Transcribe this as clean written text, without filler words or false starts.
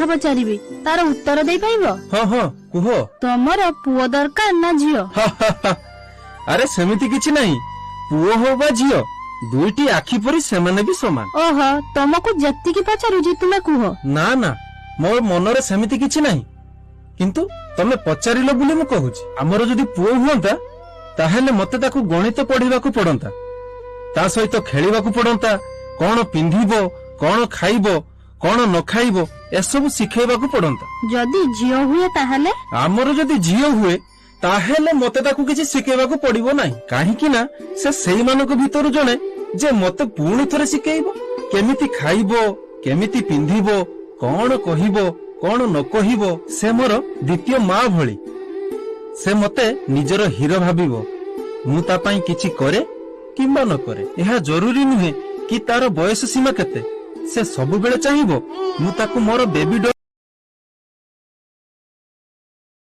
पचारि तार उत्तर दे पाइबो। हाँ हाँ कुह। तमर पुओ दरकार ना झियो? अरे सेमिति किछि नहीं, पुओ हो बा झियो दुईटी आखि परी सेमाने भी समान। ओहो तुमको जत्तिकी पचारुजी तुमे कुह। ना ना मोर मनरे सेमिति किछि नहीं, किंतु तमे पचारिलो बोली मु कहूची। हमर जदी पुओ हुंता ताहेले मते ताकू गणित पढिबाकू पड़ंता, ता सहित खेलिबाकू पड़ंता, कोन पिंधिबो कोन खाइबो कोन न खाइबो एसबु सिखेबाकू पड़ंता। जदी झियो हुए ताहेले? हमर जदी झियो हुए ताहेले मते ताकू किछि सिखेबाकू पड़िबो नाही, काहेकि ना से सेई मानको भितर जणे जे मते पूर्ण थरे सिखेइबो केमिति खाइबो केमिति पिंधिबो कोन कहिबो कोन न कहिबो। से मोर द्वितीय मां भली, से मते निजर हीरो भाबिबो। मु ता पई किछि करे किंबा न करे यह जरूरी नुहे कि तार बयस सीमा केते, से सब बेले चाहिबो मु ताकू मोर बेबी